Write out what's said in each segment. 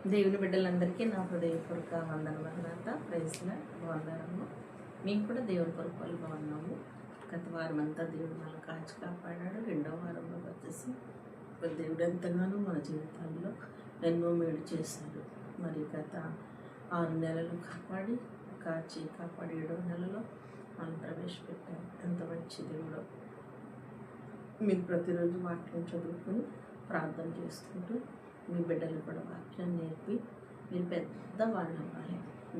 దేవుని బిడ్డలందరికీ నా హృదయపూర్వక వందనాత ప్రైజ్ల వందనము. మేము కూడా దేవుని కొరకు ఉన్నాము. గత వారం అంతా దేవుడు మనల్ని కాచి కాపాడాడు. రెండవ వారంలో వచ్చేసి దేవుడు ఎంతగానో మన జీవితాల్లో ఎన్నో మేలు చేశాడు. మరి గత 6 నెలలు కాచి కాపాడి 7వ నెలలో మనం ప్రవేశపెట్టాము. ఎంత మంచి దేవుడు. మీరు ప్రతిరోజు వాక్యం చదువుకుని ప్రార్థన చేసుకుంటూ మీ బిడ్డలు కూడా వాక్యాన్ని నేర్పి మీరు పెద్దవాళ్ళు అవ్వాలి,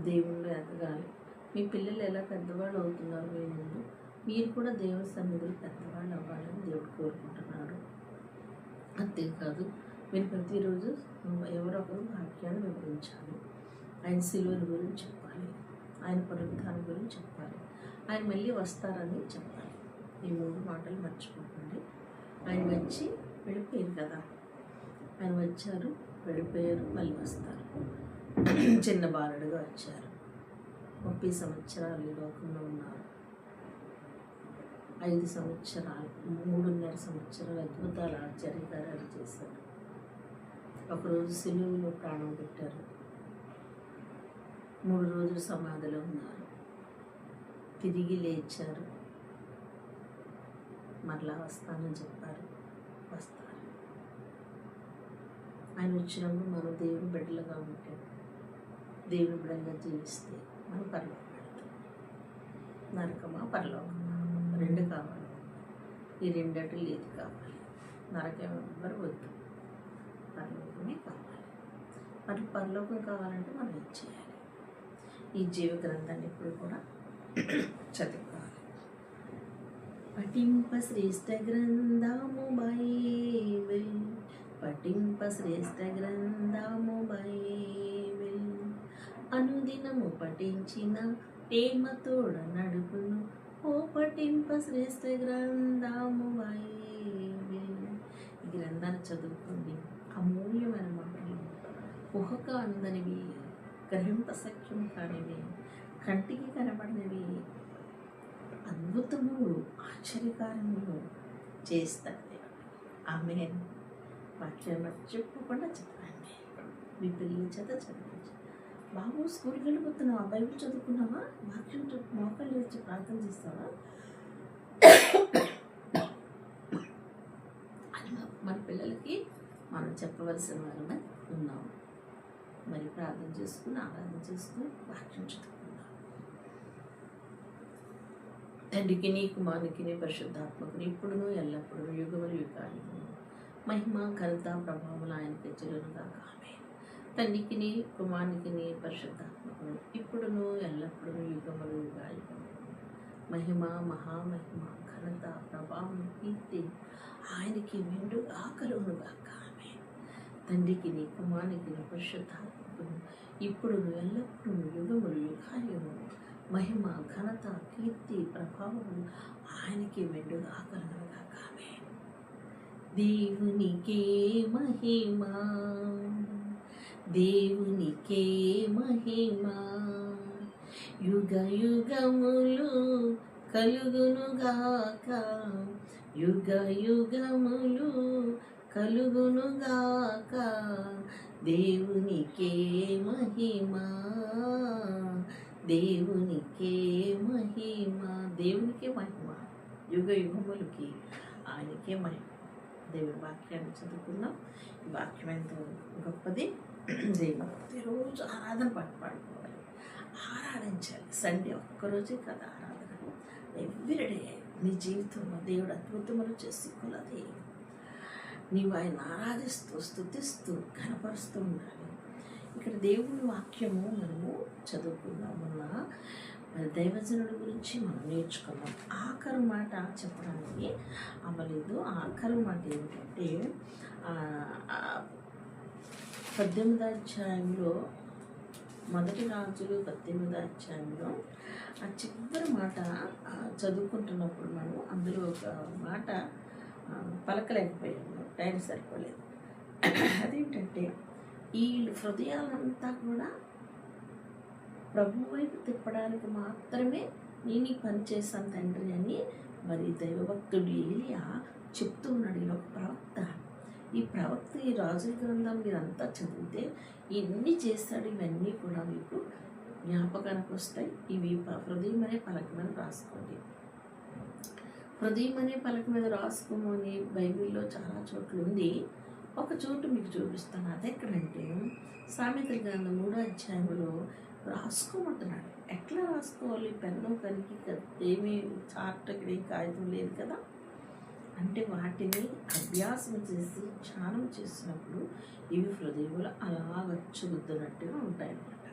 దేవుళ్ళు ఎదగాలి. మీ పిల్లలు ఎలా పెద్దవాళ్ళు అవుతున్నారు మీ ముందు, మీరు కూడా దేవుని సన్నిధిలో పెద్దవాళ్ళు అవ్వాలని దేవుడు కోరుకుంటున్నాడు. అంతేకాదు, మీరు ప్రతిరోజు ఎవరో ఒకరు వాక్యాన్ని వివరించాలి. ఆయన సిలువల గురించి చెప్పాలి, ఆయన పునరుద్ధానం గురించి చెప్పాలి, ఆయన మళ్ళీ వస్తారని చెప్పాలి. ఈ 3 మాటలు మర్చిపోకండి. ఆయన వచ్చి వెళ్ళిపోయారు కదా, ఆయన వచ్చారు, వెళ్ళిపోయారు, మళ్ళీ వస్తారు. చిన్న బాలుడుగా వచ్చారు. 30 సంవత్సరాలు ఈ లోకంలో ఉన్నారు. 5 సంవత్సరాలు 3.5 సంవత్సరాలు అద్భుతాలు ఆశ్చర్యకార్యాలు చేశారు. ఒకరోజు సిలువలో ప్రాణం పెట్టారు. 3 రోజులు సమాధిలో ఉన్నారు. తిరిగి లేచారు. మరలా వస్తానని చెప్పారు, వస్తారు. ఆయన వచ్చినప్పుడు మనం దేవుని బిడ్డలుగా ఉంటే, దేవుని బిడ్డలుగా జీవిస్తే మనం పరలోకం వెళ్తాం. నరకమా పరలోకమా 2 కావాలి. ఈ 2 ఏది కావాలి? నరకం ఎవ్వరు వద్దు, పరలోకమే కావాలి. మరి పరలోకం కావాలంటే మనం ఏం చేయాలి? ఈ జీవ గ్రంథాన్ని ఎప్పుడు కూడా చదువుకోవాలి. పఠింప శ్రేష్ఠ గ్రంథము బైబిల్, పఠింప శ్రేష్ఠ గ్రంథము బైబిల్, అనుదినము పఠించిన ప్రేమతోడ నడుపును. ఓ పఠింప శ్రేష్ఠ గ్రంథము బైబిల్. ఈ గ్రంథాన్ని చదువుకోండి. అమూల్యమైన మాటలు, ఊహక అందనివి, గ్రహింప సఖ్యం కానివి, కంటికి కనబడినవి, అద్భుతములు ఆశ్చర్యకార్యములు చేస్తాడు. ఆమె వాక్యం మర్చిపోకుండా చెప్పండి. మీ పిల్లల చేత చదివించి, బాబు స్కూల్కి వెళ్ళిపోతున్నావా, బైబిల్ చదువుకున్నావా, వాక్యం మోకాళ్ళు వచ్చి ప్రార్థన చేస్తావా అని మన పిల్లలకి మనం చెప్పవలసిన వారమే ఉన్నాము. మరి ప్రార్థన చేసుకుని ఆరాధన చేసుకుని వాక్యం చదువుకున్నాం. తండ్రికి నీ కుమారునికి నీ పరిశుద్ధాత్మకుని ఇప్పుడును ఎల్లప్పుడూ యుగములు యుగాలు మహిమ ఘనత ప్రభావములు ఆయనకి చెల్లునుగా. ఆమేన్. తండ్రికి నీ కుమారునికి నీ పరిశుద్ధాత్మకుని ఇప్పుడును ఎల్లప్పుడూ యుగములు యుగాలు మహిమ మహామహిమ ఘనత ప్రభావం కీర్తి ఆయనకి మెండుగా కలుగునుగా. ఆమేన్. తండ్రికి నీ కుమారునికి నీ పరిశుద్ధాత్మకుని ఇప్పుడును ఎల్లప్పుడూ యుగములు యుగాలు మహిమ ఘనత కీర్తి ప్రభావము ఆయనకి మెండుగా కలుగునుగా. ఆమేన్. దేవునికే మహిమ, దేవునికే మహిమ, యుగ యుగములు కలుగునుగాక, యుగ యుగములు కలుగునుగాక. దేవునికే మహిమ, దేవునికే మహిమ, దేవునికే మహిమ, యుగ యుగములకి ఆయనకే మహిమ. దేవుని వాక్యాన్ని చదువుకుందాం. ఈ వాక్యం ఎంతో గొప్పది. దేవుని ప్రతిరోజు ఆరాధన పాడుకోవాలి, ఆరాధించాలి. సండే ఒక్కరోజే కదా ఆరాధన, ఎవ్రీడే నీ జీవితంలో దేవుడు అద్భుతములు చేసి కొలది నీవు ఆయన ఆరాధిస్తూ స్తుతిస్తూ కనపరుస్తూ ఉండాలి. ఇక్కడ దేవుని వాక్యము మనము చదువుకుందాం. మొన్న దైవజనుడి గురించి మనం నేర్చుకున్నాం. ఆఖరు మాట చెప్పడానికి అవ్వలేదు. ఆఖరు మాట ఏమిటంటే 18వ అధ్యాయంలో, 1 రాజులు 18వ అధ్యాయంలో ఆ చివరి మాట చదువుకుంటున్నప్పుడు మనం అందులో ఒక మాట పలకలేకపోయాము, టైం సరిపోలేదు. అదేంటంటే, ఈ హృదయాలంతా కూడా ప్రభు వైపు తిప్పడానికి మాత్రమే నేను ఈ పని చేశాను తండ్రి అని మరి దైవభక్తుడు ఏలియా చెప్తూ ఉన్నాడు. ఈ ఒక ప్రవక్త ఈ ప్రవక్త ఈ రాజుల గ్రంథం మీరంతా చదివితే ఇన్ని చేస్తాడు. ఇవన్నీ కూడా మీకు జ్ఞాపకానికి వస్తాయి. ఇవి హృదయం అనే పలక మీద రాసుకోండి. హృదయం అనే పలక మీద రాసుకోమని బైబిల్లో చాలా చోట్ల ఉంది. ఒక చోటు మీకు చూపిస్తాను. అది ఎక్కడంటే సామెతల గ్రంథం 3వ అధ్యాయంలో రాసుకోమంటున్నాడు. ఎట్లా రాసుకోవాలి? పెన్ను కనికి ఏమీ చార్ట్ ఇక్కడ ఏం కాగితం లేదు కదా. అంటే వాటిని అభ్యాసం చేసి ధ్యానం చేసినప్పుడు ఇవి హృదయంలో అలా వచ్చుగుద్దునట్టుగా ఉంటాయన్నమాట.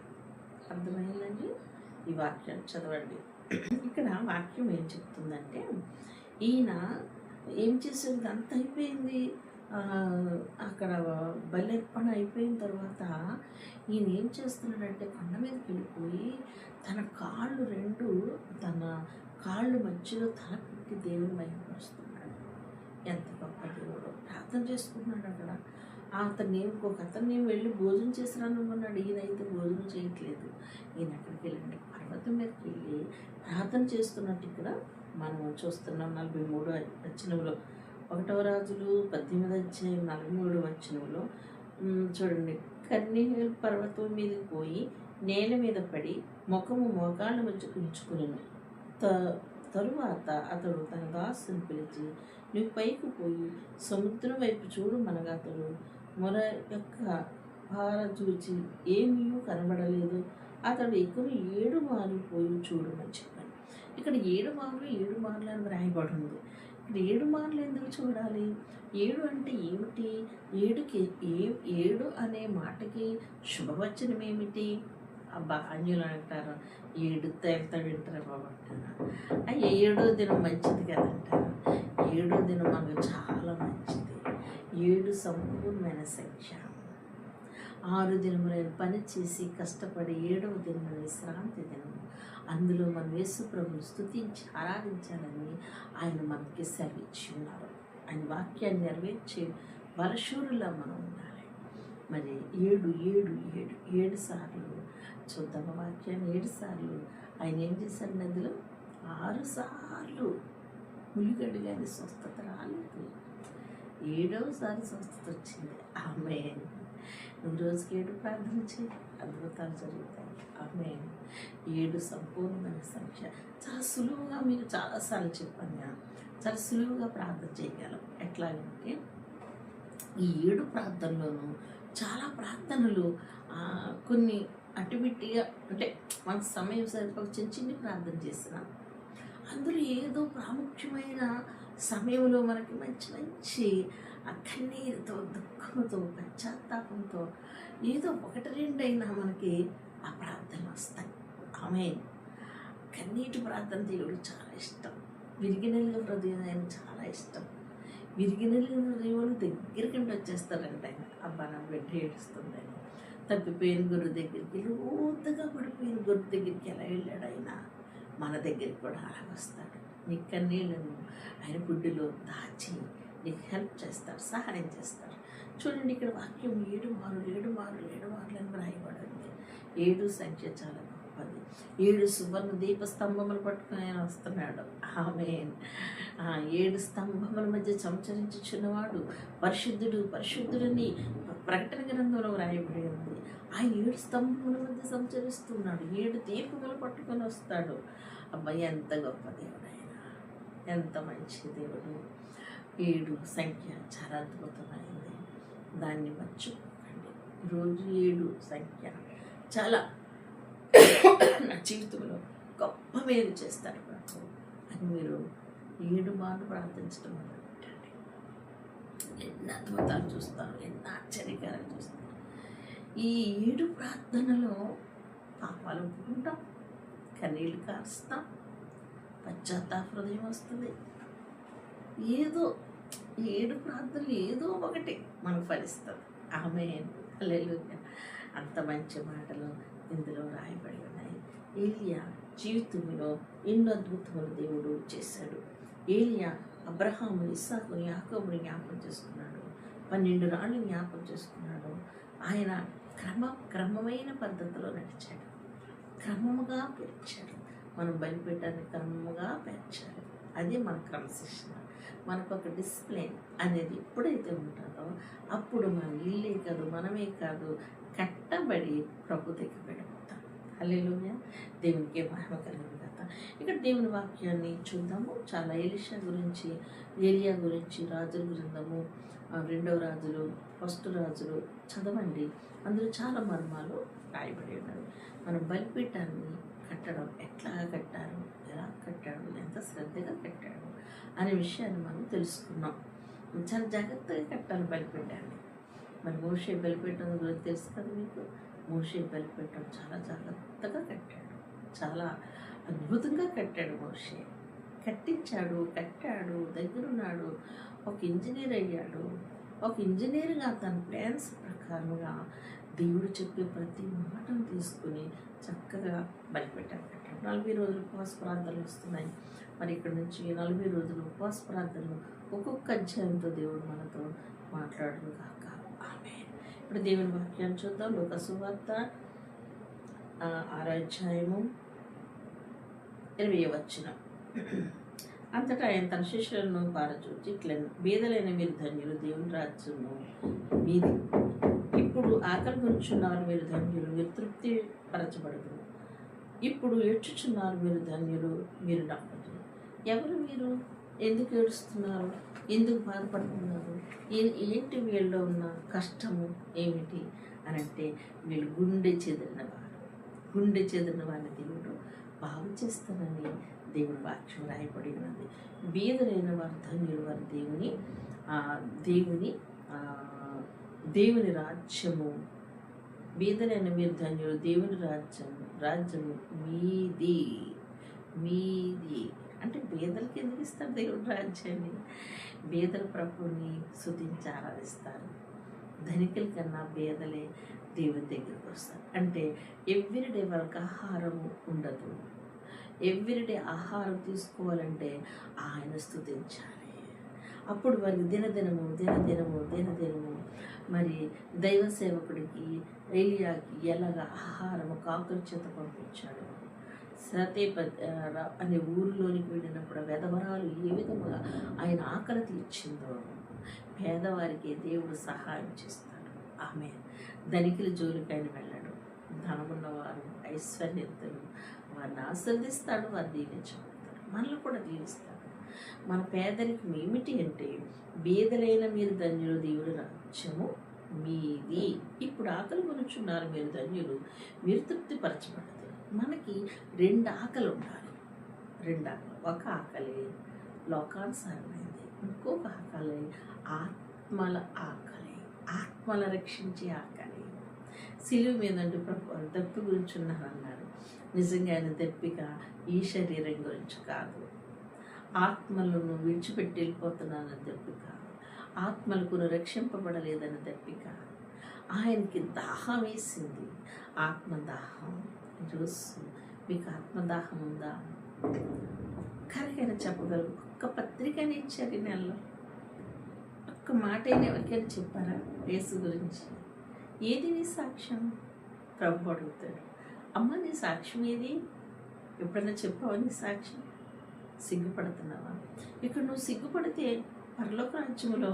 అర్థమైందండి? ఈ వాక్యం చదవండి. ఇక్కడ వాక్యం ఏం చెప్తుందంటే, ఈయన ఏం చేసేది అంత అయిపోయింది. అక్కడ బలర్పణ అయిపోయిన తర్వాత ఈయన ఏం చేస్తున్నాడంటే కొండ మీదకి వెళ్ళిపోయి తన కాళ్ళు మధ్యలో తల పెట్టి దేవుని మహిమపరుస్తున్నాడు. ఎంత గొప్ప దేవుడు! ప్రార్థన చేసుకుంటున్నాడు అక్కడ. అతన్ని వెళ్ళి భోజనం చేసిరానుకున్నాడు. ఈయనైతే భోజనం చేయట్లేదు. ఈయన అక్కడికి వెళ్ళండి పర్వతం మీదకి వెళ్ళి ప్రార్థన చేస్తున్నట్టు ఇక్కడ మనం చూస్తున్నాం. 43వ వచనంలో 1వ రాజులు 18వ అధ్యాయం 43వ వచనంలో చూడండి. కన్నీరు పర్వతం మీదకి పోయి నేల మీద పడి ముఖము మోకాళ్ళ మధ్య ఉంచుకుని తరువాత అతడు తన దాసుని పిలిచి, నువ్వు పైకి పోయి సముద్రం వైపు చూడు మనగా అతడు మొర యొక్క భార చూచి ఏమీ కనబడలేదు. అతడు ఎక్కువ 7 మార్లు పోయి చూడమని చెప్పాను. ఇక్కడ 7 మార్లు అని వ్రాయబడి ఉంది. ఇక్కడ 7 మార్లు ఎందుకు చూడాలి? 7 అంటే ఏమిటి? 7 అనే మాటకి శుభవచనం ఏమిటి? అబ్బా అన్యులు అంటారు 7 తేలుతాడు వింటారా బాబు అంటారు. 7వ దినం మంచిది కదంటారు. 7వ దినం మనకు చాలా మంచిది. 7 సంపూర్ణమైన సంఖ్య. 6 దినములను పని చేసి కష్టపడి 7వ దినం విశ్రాంతి దినం. అందులో మనం యేసు ప్రభువును స్తుతించి ఆరాధించాలని ఆయన మనకి సెలవిచ్చి ఉన్నారు. ఆయన వాక్యాన్ని నెరవేర్చే వరశూరులా మనం ఉండాలి. మరి 7 సార్లు చూద్దాం వాక్యాన్ని. 7 సార్లు ఆయన ఏం చేశాడు? నదిలో 6 సార్లు ములిగడ్డు కానీ స్వస్థత రాలేదు. 7వసారి స్వస్థత వచ్చింది. ఆమేన్. నువ్వు రోజుకి 7 ప్రార్థన చేయి, అద్భుతాలు జరుగుతాయి. ఆమేన్. 7 సంపూర్ణమైన సంఖ్య. చాలా సులువుగా మీకు చాలాసార్లు చెప్పాను. చాలా సులువుగా ప్రార్థన చేయగలం. ఎట్లాగంటే ఈ 7 ప్రార్థనలోనూ చాలా ప్రార్థనలు కొన్ని అటుమిట్టిగా అంటే మనకు సమయం సరిపోక చిన్న ప్రార్థన చేసిన అందులో ఏదో ప్రాముఖ్యమైన సమయంలో మనకి మంచి కన్నీరుతో దుఃఖంతో పశ్చాత్తాపంతో ఏదో 1-2 అయినా మనకి ఆ ప్రార్థనలు వస్తాయి. ఆమేన్. కన్నీటి ప్రార్థన దేవుడు చాలా ఇష్టం. విరిగినెలుగు హృదయం ఆయన చాలా ఇష్టం. విరిగినెలుగు హృదయం దగ్గరికి వచ్చేస్తారంట ఆయన. అబ్బా నా బిడ్డ ఏడుస్తుంది అని. తప్పిపోయిన గురు దగ్గరికి, లోతుగా పడిపోయిన గురు దగ్గరికి ఎలా వెళ్ళాడు ఆయన, మన దగ్గరికి కూడా అలా వస్తాడు. నీ కన్నీళ్ళను ఆయన గుడ్డులో దాచి నీకు హెల్ప్ చేస్తాడు, సహాయం చేస్తాడు. చూడండి ఇక్కడ వాక్యం 7 మార్లు అని రాయబడింది. 7 సంఖ్య చాలా గొప్పది. 7 సువర్ణ దీప స్తంభములు పట్టుకుని ఆయన వస్తున్నాడు. ఆమేన్. 7 స్తంభముల మధ్య సంచరించుచున్నవాడు పరిశుద్ధుడని ప్రకటన గ్రంథంలో రాయబడి ఉంది. ఆ 7 స్తంభముల మధ్య సంచరిస్తున్నాడు. 7 దీపములు పట్టుకొని వస్తాడు. అబ్బాయి ఎంత గొప్ప దేవుడు ఆయన, ఎంత మంచి దేవుడు. 7 సంఖ్య చాలా అద్భుతమైంది. దాన్ని మర్చిపోకండి. రోజు 7 సంఖ్య చాలా నా జీవితంలో గొప్ప మేలు చేస్తాడు ప్రభు అని మీరు 7 మార్లు ప్రార్థించడం మొదలుపెట్టండి. ఎన్ని అద్భుతాలు చూస్తారు, ఎన్ని ఆశ్చర్యకారాలు చూస్తారు. ఈ 7 ప్రార్థనలో పాపాలు ఒప్పుకుంటాం, కన్నీళ్ళు కారుస్తాం, పశ్చాత్తాప హృదయం వస్తుంది. ఏదో 7 ప్రార్థనలు ఏదో ఒకటి మనకు ఫలిస్తుంది. ఆమేన్. హల్లెలూయా. అంత మంచి మాటలు ఇందులో రాయబడి ఉన్నాయి. ఏలియా జీవితంలో ఎన్నో అద్భుతములు దేవుడు చేశాడు. ఏలియా అబ్రహాము, ఇస్సాకుని, యాకోబుని జ్ఞాపకం చేసుకున్నాడు. 12 రాళ్ళు జ్ఞాపకం చేసుకున్నాడు. ఆయన క్రమమైన పద్ధతిలో నడిచాడు, క్రమముగా పేర్చాడు. మనం బలిపెట్టాన్ని క్రమముగా పేర్చాలి. అదే మన క్రమశిక్షణ. మనకు ఒక డిసిప్లిన్ అనేది ఎప్పుడైతే ఉంటుందో అప్పుడు మన ఇల్లే కాదు, మనమే కాదు, కట్టబడి ప్రభు దగ్గర వెళ్ళిపోతాం. హల్లెలూయా, దేవునికి మహిమ కలుగును గాక. ఇక్కడ దేవుని వాక్యాన్ని చూద్దాము. చాలా ఎలీషా గురించి, ఏలియా గురించి, రాజుల గ్రంథము 2వ రాజులు, 1 రాజులు చదవండి. అందులో చాలా మర్మాలు రాయబడి ఉన్నవి. మన బలిపీఠాన్ని కట్టడం ఎట్లా కట్టారు, ఎలా కట్టాడు, ఎంత శ్రద్ధగా కట్టాడు అనే విషయాన్ని మనం తెలుసుకున్నాం. చాలా జాగ్రత్తగా కట్టాలి బలిపీఠాన్ని. మరి మోషే బలిపీఠం గురించి తెలుసు కదా మీకు. మోషే బలిపీఠం చాలా జాగ్రత్తగా కట్టాడు, చాలా అద్భుతంగా కట్టాడు. మోషే కట్టించాడు, కట్టాడు, దగ్గరున్నాడు, ఒక ఇంజనీర్ అయ్యాడు. ఒక ఇంజనీర్గా తన ప్లాన్స్ ప్రకారంగా దేవుడు చెప్పే ప్రతి మాటను తీసుకుని చక్కగా బలిపీఠాన్ని కట్టాడు. 40 రోజులు ఉపవాస ప్రార్థనలు వస్తున్నాయి. మరి ఇక్కడ నుంచి 40 రోజులు ఉపవాస ప్రార్థనలు ఒక్కొక్క అధ్యాయంతో దేవుడు మనతో మాట్లాడును కాక. ఆమేన్. ఇప్పుడు దేవుని వాక్యాన్ని చూద్దాం. లోక సువార్త 6వ అధ్యాయము 20వ వచనం. అంతటా ఆయన తన శిష్యులను పారచూచి ఇట్లను, బీదలైన మీరు ధన్యులు, దేవుని రాజ్యము మీది. ఇప్పుడు ఆకలి గుంచున్నారు మీరు ధన్యులు, మీరు తృప్తి పరచబడదు. ఇప్పుడు ఏడ్చుచున్నారు మీరు ధన్యులు, మీరు నమ్మదు. ఎవరు మీరు? ఎందుకు ఏడుస్తున్నారు? ఎందుకు బాధపడుతున్నారు? ఏంటి వీళ్ళలో ఉన్న కష్టము ఏమిటి అని అంటే, వీళ్ళు గుండె చెదిరిన వారిని దేవుడు బాగు చేస్తానని దేవుని వాక్యం రాయబడి ఉన్నది. బీదలైన వారు ధన్యులు, వారి దేవుని రాజ్యము. బీదలైన మీరు ధన్యులు, దేవుని రాజ్యము మీది. అంటే బీదలకి ఎందుకు ఇస్తారు దేవుని రాజ్యాన్ని? బీదల ప్రభుని స్తుతించి ఆరాధిస్తారు. ధనికుల కన్నా బీదలే దేవుని దగ్గరికి వస్తారు. అంటే ఎవ్రీడే వాళ్ళకి ఆహారము ఉండదు. ఎవ్రీడే ఆహారం తీసుకోవాలంటే ఆయన స్తుతించాలి. అప్పుడు వారికి దినదినము మరి దైవ సేవకుడికి ఏలియాకి ఎలాగ ఆహారం కాకుల చేత పంపించాడు. అనే ఊరిలోనికి వెళ్ళినప్పుడు వెధవరాలు ఏ విధముగా ఆయన ఆకలి తీర్చిందో పేదవారికి దేవుడు సహాయం చేస్తాడు. ఆమె ధనికుల జోలికి ఆయన వెళ్ళాడు. ధనమున్నవారు, ఐశ్వర్యవంతులు వారిని ఆశీర్దిస్తాడు, వారు దీవించబడతాడు, మనల్ని కూడా దీవిస్తాడు. మన పేదరికం ఏమిటి అంటే, బీదలైన మీరు ధన్యులు, దేవుడి రాజ్యము మీది. ఇప్పుడు ఆకలి కొనుచున్నారు మీరు ధన్యులు, మీరు తృప్తిపరచబడదు. మనకి 2 ఆకలి ఉండాలి. 2 ఆకలి. ఒక ఆకలి లోకానుసారమైంది, ఇంకొక ఆకలి ఆత్మల ఆకలి, ఆత్మల రక్షించే ఆకలి. సిలువ మీద దప్పి గురించి ఉన్నారన్నారు. నిజంగా ఆయన దప్పిక ఈ శరీరం గురించి కాదు, ఆత్మలను విడిచిపెట్టి వెళ్ళిపోతున్నానని దప్పిక, ఆత్మలకు రక్షింపబడలేదని దప్పిక. ఆయనకి దాహం వేసింది, ఆత్మదాహం. ఈరోజు మీకు ఆత్మదాహం ఉందా? ఒక్కరికైనా చెప్పగలరు? ఒక్క పత్రికని ఇచ్చారు ఈ నెలలో, ఒక్క మాట అయినా ఎవరికైనా చెప్పారా యేసు గురించి? ఏది నీ సాక్ష్యం? ప్రభు అడుగుతాడు. అమ్మ నీ సాక్ష్యం ఏది? ఎప్పుడైనా చెప్పావా నీ సాక్ష్యం? సిగ్గుపడుతున్నావా? ఇక్కడ నువ్వు సిగ్గుపడితే పరలోక రాజ్యంలో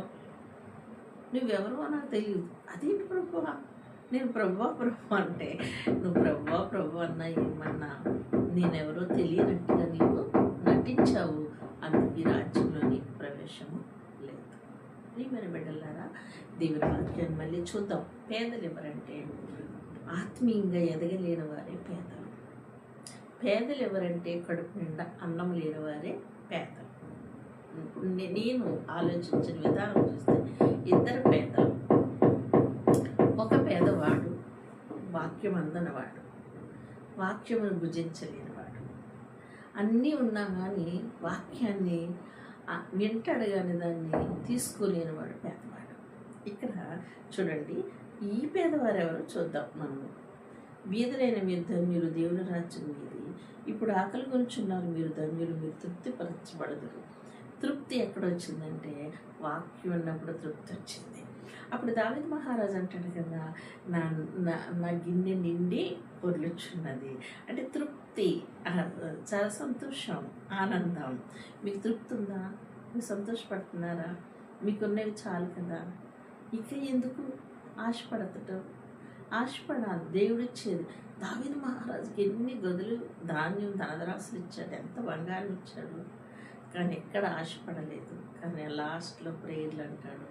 నువ్వెవరో నాకు తెలియదు. అదేంటి ప్రభువా? నేను ప్రభువా అంటే నువ్వు ప్రభువా అన్నా ఏమన్నా నేనెవరో తెలియనట్టుగా నీవు నటించావు. అందుకు ఈ రాజ్యంలో నీకు ప్రవేశము లేదు. ప్రియమైన బిడ్డలారా, దేవుని వాక్యాన్ని మళ్ళీ చూద్దాం. పేదలు ఎవరంటే ఆత్మీయంగా ఎదగలేని వారే పేదలు. పేదలు ఎవరంటే కడుపు నిండా అన్నం లేని వారే పేదలు. నేను ఆలోచించిన విధానం చూస్తే 2 పేదలు. ఒక పేదవాడు వాక్యం అందనవాడు, వాక్యమును భుజించలేనివాడు. అన్నీ ఉన్నా కానీ వాక్యాన్ని వింటాడు కానీ దాన్ని తీసుకోలేనివాడు పేదవాడు. ఇక్కడ చూడండి, ఈ పేదవారు ఎవరో చూద్దాం మనము. బీదలైన మీరు ధన్యులు, దేవుని రాజ్యం మీది. ఇప్పుడు ఆకలి గురించున్నారు మీరు ధన్యులు, మీరు తృప్తిపరచబడదురు. తృప్తి ఎక్కడ వచ్చిందంటే వాక్యం ఉన్నప్పుడు తృప్తి వచ్చింది. అప్పుడు దావీదు మహారాజు అంటాడు కదా, నా గిన్నె నిండి పొర్లుచున్నది. అంటే తృప్తి, చాలా సంతోషం, ఆనందం. మీకు తృప్తి ఉందా? మీరు సంతోషపడుతున్నారా? మీకున్నవి చాలు కదా, ఇక ఎందుకు ఆశపడతటం? ఆశపడాలి, దేవుడిచ్చేది. దావీదు మహారాజుకి ఎన్ని గదులు, ధాన్యం, ధనదరాసులు ఇచ్చాడు, ఎంత బంగారం ఇచ్చాడు, కానీ ఎక్కడ ఆశపడలేదు. కానీ లాస్ట్లో ప్రేయర్లు అంటాడు,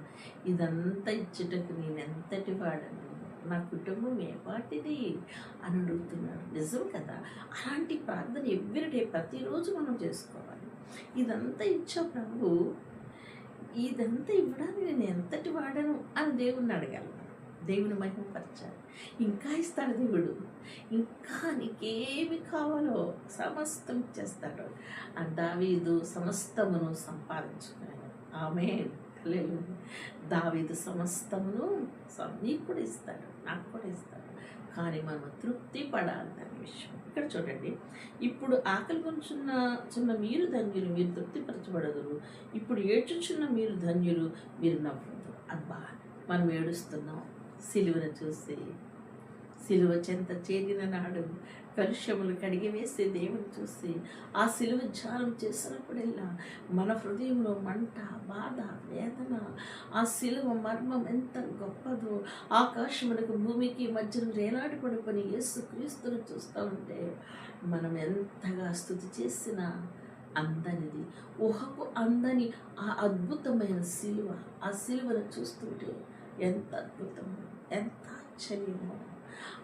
ఇదంతా ఇచ్చుటకు నేను ఎంతటి వాడను, నా కుటుంబం ఏ పాటిది అని అడుగుతున్నాడు. నిజం కదా, అలాంటి ప్రార్థన ఎవ్రీడే ప్రతిరోజు మనం చేసుకోవాలి. ఇదంతా ఇచ్చా ప్రభు, ఇదంతా ఇవ్వడానికి నేను ఎంతటి వాడను అని దేవుణ్ణి అడగాలి. దేవుని మహిమపరచాలి. ఇంకా ఇస్తాడు దేవుడు, ఇంకా నీకేమి కావాలో సమస్తం ఇచ్చేస్తాడు. ఆ దావీదు సమస్తమును సంపాదించుకున్నాడు. ఆమేన్, హల్లెలూయా. దావీదు సమస్తమును నీకు కూడా ఇస్తాడు, నాకు కూడా ఇస్తాడు. కానీ మనం తృప్తి పడాలి అనే విషయం ఇక్కడ చూడండి. ఇప్పుడు ఆకలి కొంచున్న మీరు ధన్యులు, మీరు తృప్తిపరచబడదురు. ఇప్పుడు ఏడ్చుచున్న మీరు ధన్యులు, మీరు నవ్వదు. అబ్బా, మనం ఏడుస్తున్నాం సిలువను చూసి. సిలువ చెంత చేరిన నాడు కలుష్యములు కడిగి వేసే దేవుని చూసి, ఆ సిలువ ధ్యానం చేసినప్పుడెల్లా మన హృదయంలో మంట, బాధ, వేదన, ఆ సిలువ మర్మం ఎంత గొప్పదో, ఆకాశములకు భూమికి మధ్యన వేలాడి పడుకొని యేసు క్రీస్తును చూస్తూ ఉంటే మనం ఎంతగా స్తుతి చేసినా అందనిది, ఊహకు అందని ఆ అద్భుతమైన సిలువ, ఆ సిలువను చూస్తుంటే ఎంత అద్భుతమో, ఎంత ఆశ్చర్యమో.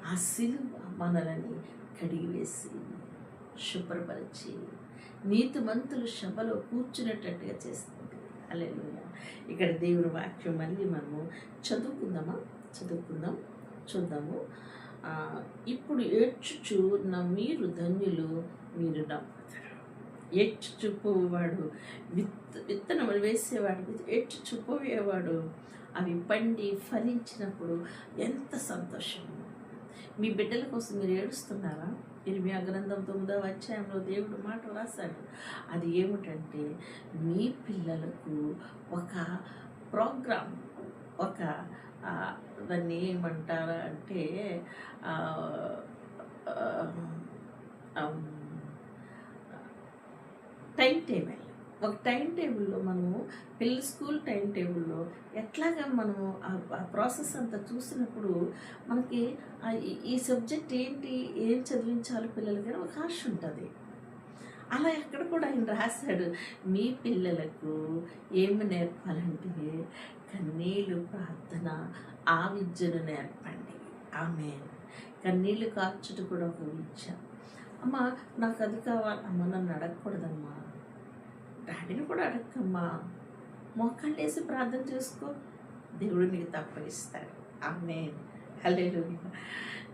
ఆ సిలువ మనలని కడిగివేసి శుభ్రపరిచి నీతిమంతులు సభలో కూర్చునేటట్టుగా చేస్తుంది. హల్లెలూయా. ఇక్కడ దేవుని వాక్యం మళ్ళీ మనము చదువుకుందాం, చూద్దాము. ఇప్పుడు ఏడ్చుచు మీరు ధన్యులు, మీరు నవ్వుతారు. ఏడ్చుచుపోయేవాడు, విత్తనములు వేసేవాడు, ఏడ్చుచుపోయేవాడు అవి పండి ఫలించినప్పుడు ఎంత సంతోషం. మీ బిడ్డల కోసం మీరు ఏడుస్తున్నారా? ఇర్మియా గ్రంథం 9వ అధ్యాయంలో దేవుడు మాట రాశాడు. అది ఏమిటంటే, మీ పిల్లలకు ఒక ప్రోగ్రాం, ఒక దాన్ని ఏమంటారా అంటే టైం టేబుల్, ఒక టైం టేబుల్లో మనము పిల్లల స్కూల్ టైం టేబుల్లో ఎట్లాగా మనము ఆ ప్రాసెస్ అంతా చూసినప్పుడు మనకి ఈ సబ్జెక్ట్ ఏంటి, ఏం చదివించాలో పిల్లలకి ఒక ఆశ ఉంటుంది. అలా ఎక్కడ కూడా ఆయన రాశాడు, మీ పిల్లలకు ఏమి నేర్పాలంటే కన్నీళ్ళు, ప్రార్థన, ఆ విద్యను నేర్పండి. ఆమేన్. కన్నీళ్ళు కార్చుట కూడా ఒక విద్య. అమ్మ నాకు అది కావాలి, అమ్మ నన్ను అడగకూడదమ్మా, డాడీని కూడా అడగమ్మా, మోకాళ్ళు వేసి ప్రార్థన చేసుకో, దేవుడు నీకు తప్పగిస్తాడు. ఆమేన్, హల్లెలూయా.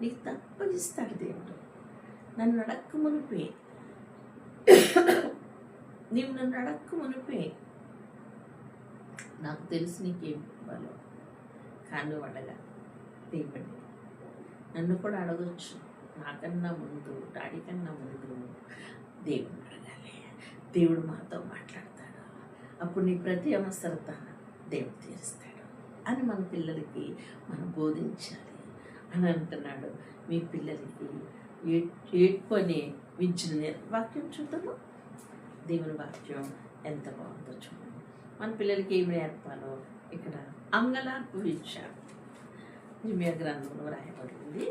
నీకు తప్పగిస్తాడు దేవుడు. నన్ను అడక్క మునిపే, నీవు నన్ను అడక్క మునిపే నాకు తెలుసు నీకేం ఇవ్వాలో. కానీ అడగా దేవుడిని, నన్ను కూడా అడగచ్చు. నాకన్నా ముందు, డాడీ కన్నా ముందు దేవుడిని అడగాలి. దేవుడు మాతో మాట్లాడతాడు. అప్పుడు నీ ప్రతి అవసరత దేవుడు తీరుస్తాడు అని మన పిల్లలకి మనం బోధించాలి అని అంటున్నాడు. మీ పిల్లలకి ఏడ్పనే విద్యను వాక్యం చూద్దాము. దేవుని వాక్యం ఎంత బాగుందో చూడండి. మన పిల్లలకి ఏమి నేర్పాలో ఇక్కడ అంగలార్పు విద్య ఇర్మియా గ్రంథంలో రాయబడింది.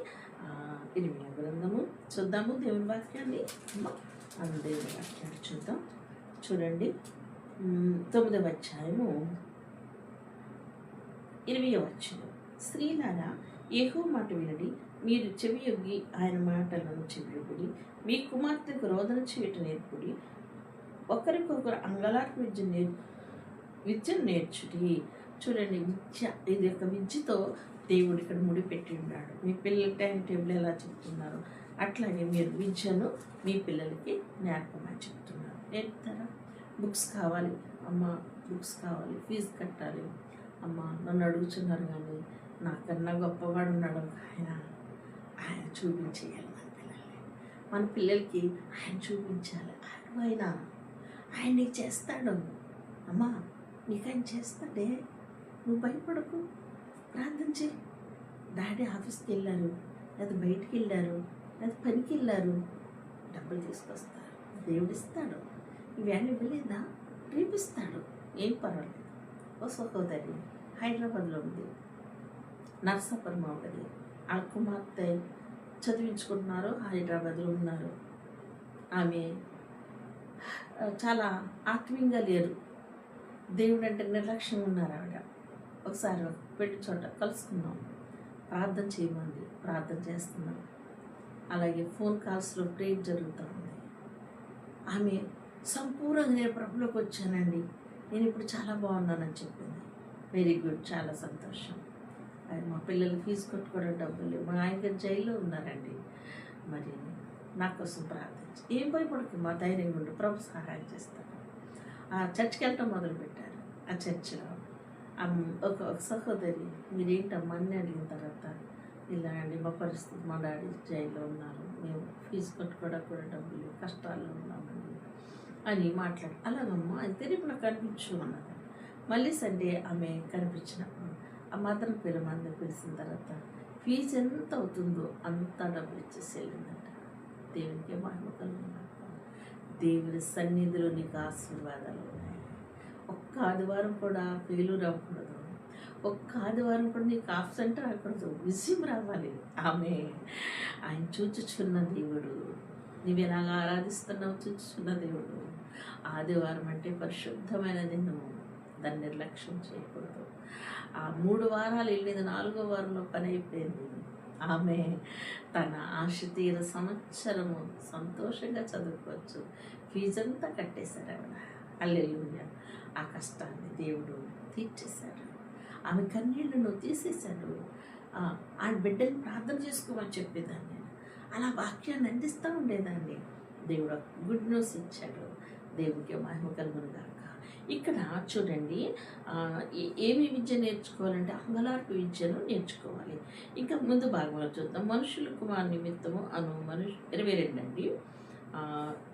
ఇర్మియా గ్రంథము చూద్దాము. దేవుని వాక్యాన్ని దేవుని వాక్యాన్ని చూద్దాం. చూడండి, 9వ అధ్యాయము 20వ వచనం. స్త్రీలారా, యెహోవా మాట వినడి, మీరు చెవియొగ్గి ఆయన మాటలను చెవియొగ్గుడి. మీ కుమార్తెకు రోదన చేయటం నేర్పుడి, ఒకరికొకరు అంగలార్పు విద్యను నేర్చుడి. చూడండి, విద్య, ఇది ఒక విద్యతో దేవుడు ఇక్కడ ముడిపెట్టి ఉన్నాడు. మీ పిల్లల టైం టేబుల్ ఎలా చెప్తున్నారు, అట్లాగే మీరు విద్యను మీ పిల్లలకి నేర్పమని చెప్తున్నారు. నేర్పుతారా? బుక్స్ కావాలి అమ్మ, బుక్స్ కావాలి, ఫీజు కట్టాలి అమ్మ, నన్ను అడుగుతున్నారు, కానీ నాకన్నా గొప్పవాడు ఉన్నాడు ఆయన చూపించేయాలి. మన పిల్లలకి ఆయన చూపించాలి. ఆయన నీకు చేస్తాడు. అమ్మా, నీకు ఆయన చేస్తాడే, నువ్వు భయపడకు, ప్రార్థన చేయి. డాడీ ఆఫీస్కి వెళ్ళారు, లేదా బయటికి వెళ్ళారు, లేదా పనికి వెళ్ళారు, డబ్బులు తీసుకొస్తారు, దేవుడు ఇస్తాడు. ఇవేళ ఇవ్వలేదా, రేపిస్తాడు. ఏం పర్వాలేదు. ఓ సహోదరి హైదరాబాద్లో ఉంది, నర్సాపురం ఉంటుంది. ఆ కుమార్తె చదివించుకుంటున్నారు, హైదరాబాద్లో ఉన్నారు. ఆమె చాలా ఆత్మీయంగా లేరు, దేవుడు అంటే నిర్లక్ష్యంగా ఉన్నారు ఆవిడ. ఒకసారి పెళ్లి చోట కలుసుకున్నాం, ప్రార్థన చేయమంది, ప్రార్థన చేస్తున్నాం. అలాగే ఫోన్ కాల్స్లో ప్రేయర్ జరుగుతూ ఉంది. ఆమె సంపూర్ణంగా నేను ప్రభులోకి వచ్చానండి, నేను ఇప్పుడు చాలా బాగున్నానని చెప్పింది. వెరీ గుడ్, చాలా సంతోషం. అది మా పిల్లలు ఫీజు కట్టుకోవడం డబ్బులు లేవు, మా ఆయన గారు జైల్లో ఉన్నారండి, మరి నా కోసం ప్రార్థించి. ఏం భయపడకు, మా ధైర్యంగా ఉండి ప్రభు సహాయం చేస్తాను. ఆ చర్చికి వెళ్ళటం మొదలుపెట్టారు. ఆ చర్చిలో ఒక సహోదరి, మీరేంటమ్మా అని అడిగిన తర్వాత, ఇలా అండి మా పరిస్థితి, మా డాడీ జైల్లో ఉన్నారు, మేము ఫీజు కట్టుకోవడానికి కూడా డబ్బులు లేవు, కష్టాల్లో ఉన్నామండి అని మాట్లాడి, అలాగమ్మా అయితే రేపు నాకు కనిపించు అన్నారు. మళ్ళీ సండే ఆమె కనిపించినప్పుడు ఆ మదర్ పిల్లమంది పిలిచిన తర్వాత ఫీజు ఎంత అవుతుందో అంత డబ్బులు ఇచ్చేసి వెళ్ళిందంట. దేవునికి మహిమ కలుగుతుంది. దేవుడి సన్నిధిలో నీకు ఆశీర్వాదాలు ఉన్నాయి. ఒక్క ఆదివారం కూడా ఫెయిల్యూర్ అవ్వకూడదు, ఒక్క ఆదివారం కూడా నీకు ఆబ్సెంట్ రాకూడదు, విజయం రావాలి. ఆమె ఆయన చూచుచున్న దేవుడు, నీవెలాగా ఆరాధిస్తున్నావు చూచుచున్న దేవుడు. ఆదివారం అంటే పరిశుద్ధమైన దినము, దాన్ని నిర్లక్ష్యం చేయకూడదు. ఆ 3 వారాలు వెళ్ళేది, 4వ వారంలో పని అయిపోయింది. ఆమె తన ఆశ తీర సంవత్సరము సంతోషంగా చదువుకోవచ్చు. ఫీజంతా కట్టేశారు ఆవిడ. హల్లెలూయా. ఆ కష్టాన్ని దేవుడు తీర్చేశాడు. ఆమె కన్నీళ్లను తీసేశాడు. ఆ బిడ్డని ప్రార్థన చేసుకోమని చెప్పేదాన్ని నేను. అలా వాక్యాన్ని అందిస్తూ ఉండేదాన్ని. దేవుడు గుడ్ న్యూస్ ఇచ్చాడు. దేవుడికి మహిమ కలుగును గాక. ఇక్కడ చూడండి, ఏమి విద్య నేర్చుకోవాలంటే అంగలార్పు విద్యను నేర్చుకోవాలి. ఇంకా ముందు భాగంలో చూద్దాం. మనుషుల కుమార్ నిమిత్తము అను 22 అండి.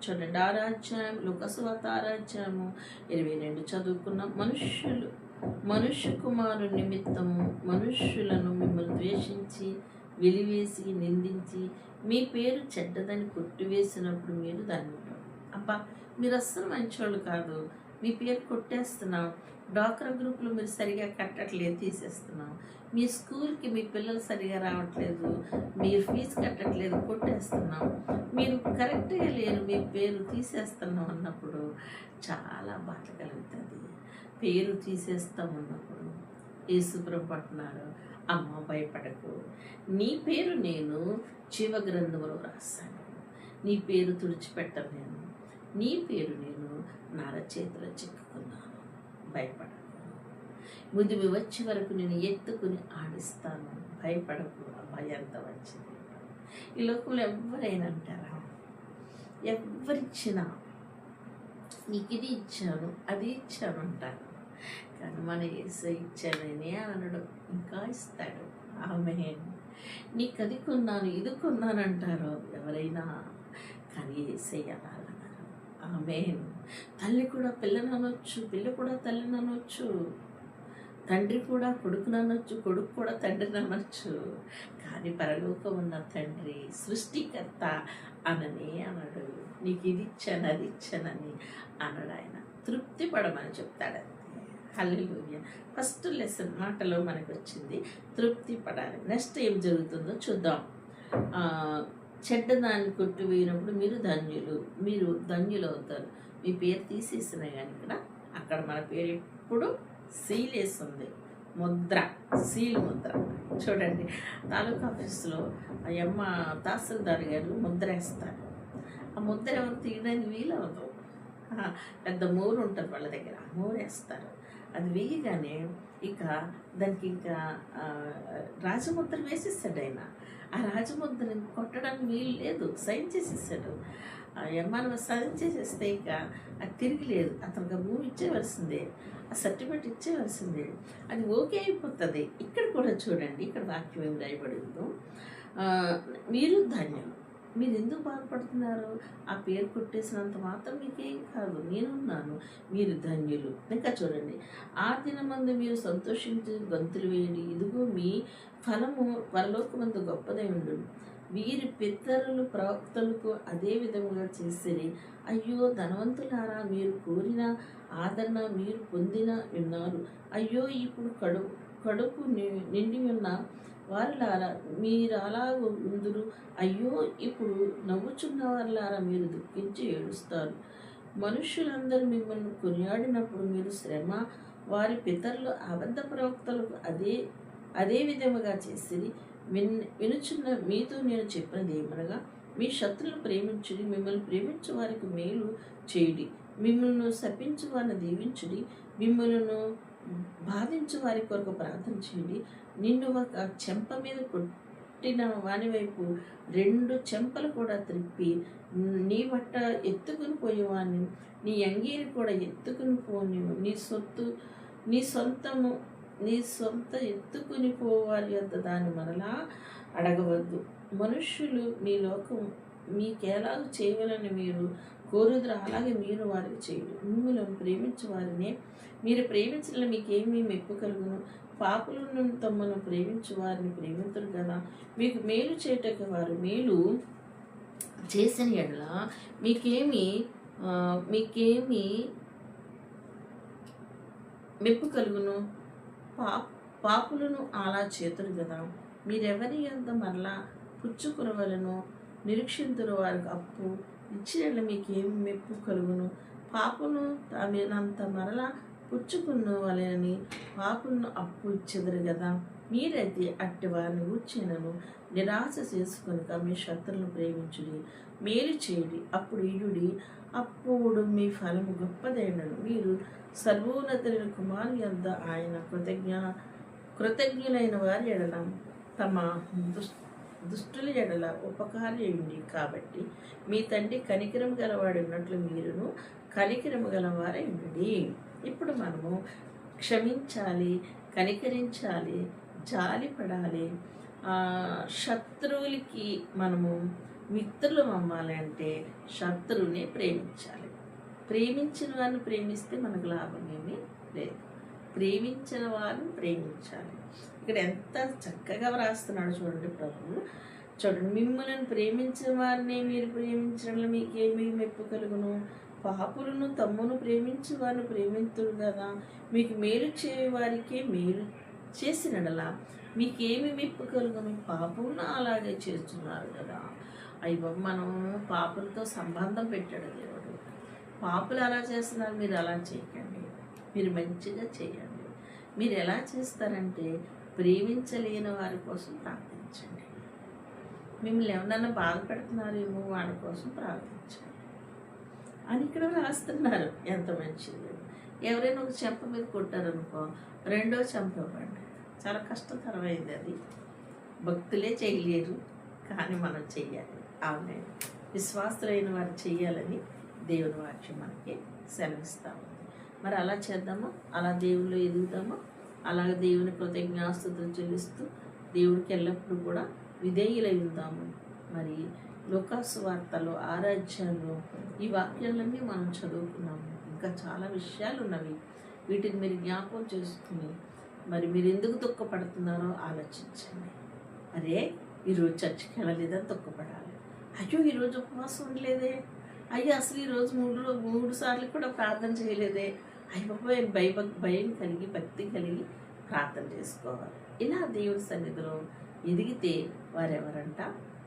చూడండి, 6వ అధ్యాయం, లూకాసువార్త 6వ అధ్యాయము 22 చదువుకున్నాం. మనుష్య కుమారు నిమిత్తము మనుష్యులను మిమ్మల్ని ద్వేషించి వెలివేసి నిందించి మీ పేరు చెడ్డదని కొట్టివేసినప్పుడు మీరు దాన్ని అబ్బా మీరు అస్సలు మంచివాళ్ళు కాదు, మీ పేరు కొట్టేస్తున్నాం, డాక్రా గ్రూపులు మీరు సరిగా కట్టట్లేదు తీసేస్తున్నాం, మీ స్కూల్కి మీ పిల్లలు సరిగా రావట్లేదు, మీరు ఫీజు కట్టట్లేదు కొట్టేస్తున్నాం, మీరు కరెక్ట్గా లేరు, మీ పేరు తీసేస్తున్నాం అన్నప్పుడు చాలా బాధ కలుగుతుంది. పేరు తీసేస్తామన్నప్పుడు యేసుప్రభు అంటున్నాడు, అమ్మ భయపడకు, నీ పేరు నేను జీవ గ్రంథంలో రాశాను, నీ పేరు తుడిచిపెట్టను నేను, నీ పేరు నేను నార చేతిలో చిక్కుకున్నాను, భయపడకు, ముదిమి వచ్చే వరకు నేను ఎత్తుకుని ఆడిస్తాను, భయపడకు. అబ్బాయి ఎంత వచ్చింది. ఈ లోకంలో ఎవరైనా అంటారా, ఎవరిచ్చినా నీకు ఇది ఇచ్చాను అది ఇచ్చాను అంటారు, కానీ మన యేసు ఇచ్చానని అనడు, ఇంకా ఇస్తాడు. ఆమె నీకు అది కొన్నాను ఇది కొన్నాను అంటారు ఎవరైనా, కానీ యేసయ్య అలాగన్నారు. ఆమె తల్లి కూడా పిల్లని అనొచ్చు, పిల్ల కూడా తల్లిని అనొచ్చు, తండ్రి కూడా కొడుకుని అనొచ్చు, కొడుకు కూడా తండ్రిని అనొచ్చు, కానీ పరలోకం ఉన్న తండ్రి సృష్టికర్త అనని అనడు. నీకు ఇది ఇచ్చాను అది ఇచ్చానని అనడు. ఆయన తృప్తి పడమని చెప్తాడంతే. హల్లెలూయా. ఫస్ట్ లెసన్ మాటలో మనకు వచ్చింది, తృప్తి పడాలి. నెక్స్ట్ ఏం జరుగుతుందో చూద్దాం. చెడ్డదాన్ని కొట్టివేయినప్పుడు మీరు ధన్యులు అవుతారు. మీ పేరు తీసేసిన కానీ అక్కడ మన పేరు ఎప్పుడు సీల్ వేస్తుంది, ముద్ర, సీల్ ముద్ర. చూడండి, తాలూకా ఆఫీసులో అమ్మ తహసీల్దార్ గారు ముద్ర వేస్తారు. ఆ ముద్ర ఎవరు తీయడానికి వీలవదు, పెద్ద మోరు ఉంటుంది వాళ్ళ దగ్గర, మోరు వేస్తారు. అది వేయగానే ఇక దానికి ఇంకా రాజముద్ర వేసేసాడు ఆయన. ఆ రాజముద్రని కొట్టడానికి వీలు లేదు, సైన్ చేసేసాడు. ఎంఆర్ఓ సైన్ చేసేస్తే ఇక అది తిరిగి లేదు, అతనికి ఆ భూమి ఇచ్చేవలసిందే, ఆ సర్టిఫికేట్ ఇచ్చేవలసిందే, అది ఓకే అయిపోతుంది. ఇక్కడ కూడా చూడండి, ఇక్కడ వాక్యం ఏం రాయబడిందో, మీరు ధన్యులు, మీరు ఎందుకు బాధపడుతున్నారు? ఆ పేరు కొట్టేసినంత మాత్రం మీకేం కాదు, నేనున్నాను, మీరు ధన్యులు. ఇంకా చూడండి, ఆ దినమందు మీరు సంతోషించి గంతులు వేయండి, ఇదిగో మీ ఫలము పరలోకమందు గొప్పదై ఉండును. వీరి పితరులు ప్రవక్తలకు అదే విధముగా చేసిరి. అయ్యో ధనవంతులారా, మీరు కోరిన ఆదరణ మీరు పొందిన ఉన్నారు. అయ్యో ఇప్పుడు కడుపు నిండి ఉన్న వారులారా, మీరు అలాగ ఉందురు. అయ్యో ఇప్పుడు నవ్వుచున్న వారులారా, మీరు దుఃఖించి ఏడుస్తారు. మనుష్యులందరూ మిమ్మల్ని కొనియాడినప్పుడు మీరు శ్రమ. వారి పితరులు అబద్ధ ప్రవక్తలకు అదే విధముగా చేసిరి. వినుచున్న మీతో నేను చెప్పినది ఏమనగా, మీ శత్రులను ప్రేమించుడి, మిమ్మల్ని ప్రేమించు వారికి మేలు చేయుడి, మిమ్మల్ని శపించు వారిని దీవించుడి, మిమ్మల్ని బాధించు వారి కొరకు ప్రార్థన చేయండి. నిన్ను ఒక చెంప మీద కొట్టిన వాని వైపు 2 చెంపలు కూడా త్రిప్పి, నీ బట్ట ఎత్తుకుని పోయేవాడిని, నీ అంగీని కూడా ఎత్తుకుని పోని, నీ సొంత ఎత్తుకుని పోవాలి అంత దాన్ని మరలా అడగవద్దు. మనుష్యులు మీ లోకం మీకెలాగ చేయవాలని మీరు కోరుదురు, అలాగే మీరు వారికి చేయుడు. మిమ్మల్ని ప్రేమించే వారినే మీరు ప్రేమించిన మీకేమీ మెప్పు కలుగును. పాపులను తమను ప్రేమించు వారిని ప్రేమించరు కదా. మీకు మేలు చేయటకు వారు మేలు చేసిన ఎడల మీకేమి మెప్పు కలుగును. పాపులను అలా చేతురు కదా. మీరెవరి యొద్ద మరలా పుచ్చుకునవలను నిరీక్షింతురు, వారికి అప్పు ఇచ్చిన మీకేమి మెప్పు కలుగును. పాపును తామినంత మరలా పుచ్చుకున్నవలని పాపులను అప్పు ఇచ్చెదరు కదా. మీరైతే అట్టి వారిని కూర్చినను నిరాశ చేసుకొనక మీ శత్రులను ప్రేమించుడి, మేలు చేయుడి, అప్పుడు ఇయుడి, అప్పుడు మీ ఫలము గొప్పదైనను. మీరు సర్వోన్నతులైన కుమారు యొద్ద ఆయన కృతజ్ఞులైన వారి ఎడల తమ దుష్టుల ఎడల ఉపకార్యుండి. కాబట్టి మీ తండ్రి కనికరము గలవాడు ఉన్నట్లు మీరును కనికరము గలవారై ఉండి. ఇప్పుడు మనము క్షమించాలి, కనికరించాలి, జాలిపడాలి. శత్రువులకి మనము మిత్రులు అమ్మాలి అంటే శత్రువుని ప్రేమించాలి. ప్రేమించిన వారిని ప్రేమిస్తే మనకు లాభం ఏమీ లేదు. ప్రేమించిన వారిని ప్రేమించాలి. ఇక్కడ ఎంత చక్కగా వ్రాస్తున్నాడు చూడండి ప్రభువు. చూడండి, మిమ్మల్ని ప్రేమించిన వారిని మీరు ప్రేమించడంలో మీకేమీ మెప్పు కలుగును. పాపులను తమ్మును ప్రేమించి వారిని ప్రేమింతుడు కదా. మీకు మేలు చేయవారికే మేలు చేసినడలా మీకేమి మెప్పు కలుగును. పాపులను అలాగే చేస్తున్నారు కదా. అయ్యో, మనం పాపులతో సంబంధం పెట్టాడు దేవుడు. పాపులు అలా చేస్తున్నారు, మీరు అలా చేయకండి, మీరు మంచిగా చేయండి. మీరు ఎలా చేస్తారంటే ప్రేమించలేని వారి కోసం ప్రార్థించండి. మిమ్మల్ని ఎవరన్నా బాధ పెడుతున్నారేమో వాళ్ళ కోసం ప్రార్థించండి అని ఇక్కడ రాస్తున్నారు. ఎంత మంచిది. ఎవరైనా ఒక చెంప మీద కొట్టారనుకో, 2వ చెంప ఇవ్వండి. చాలా కష్టతరమైంది అది, భక్తులే చేయలేరు, కానీ మనం చెయ్యాలి. అవునే విశ్వాసులైన వారు చెయ్యాలని దేవుని వాక్యం మనకి సెలవిస్తాము. మరి అలా చేద్దామా? అలా దేవుళ్ళు ఎదుగుదామా? అలాగే దేవుని కృతజ్ఞాస్తుతులు చెల్లిస్తూ దేవుడికి ఎల్లప్పుడూ కూడా విధేయులై ఉందాము. మరి లూకాసు వార్తలో 6వ అధ్యాయంలో ఈ వాక్యాలన్నీ మనం చదువుకున్నాము. ఇంకా చాలా విషయాలు ఉన్నవి. వీటిని మీరు జ్ఞాపకం చేసుకుని మరి మీరు ఎందుకు దుఃఖపడుతున్నారో ఆలోచించండి. అరే, ఈరోజు చర్చికి వెళ్ళలేదని దుఃఖపడాలి. అయ్యో, ఈరోజు ఉపవాసం ఉండలేదే. అయ్యో, అసలు ఈరోజు 3 సార్లు కూడా ప్రార్థన చేయలేదే. అయ్యో, భయం కలిగి భక్తి కలిగి ప్రార్థన చేసుకోవాలి. ఇలా దేవుని సన్నిధిలో ఎదిగితే వారెవరంట?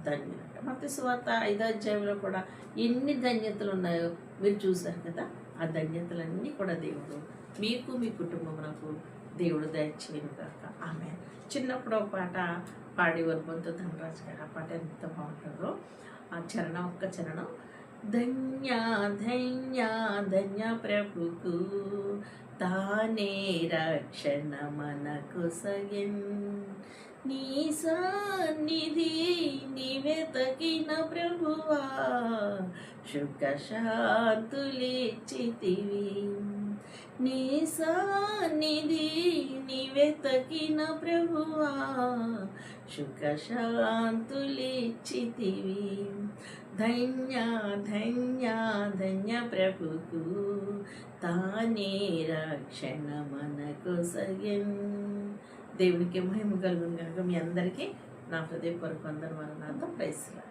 ధన్యులంట. మత్తయి సువార్త 5వ అధ్యాయంలో కూడా ఎన్ని ధన్యతలు ఉన్నాయో మీరు చూశారు కదా. ఆ ధన్యతలన్నీ కూడా దేవుడు మీకు మీ కుటుంబమునకు దేవుడు దయచేయను కాక. ఆమె చిన్నప్పుడు ఒక పాట పాడేవారు బొంతు ధనరాజు గారు. ఆ పాట ఎంత బాగుంటుందో. ఆ చరణం, ఒక్క చరణం. ధన్య ధన్య ధన్య ప్రభుకు తానే రక్షణ మనకు సగెన్. నీ సన్నిధి నీవే తగిన ప్రభువా, సుఖ శాంతులిచ్చితివి. నీ సన్నిధి వెతకిన ప్రభువా సుఖశాంతులిచ్చితివి. ధన్య ధన్య ధన్య ప్రభుకు తానే రక్షణ మనకు సగన్. దేవునికి మహిమ కలుగును కనుక మీ అందరికీ నా హృదయపూర్వక వందనములు. నాతో ప్రైజ్ లార్డ్.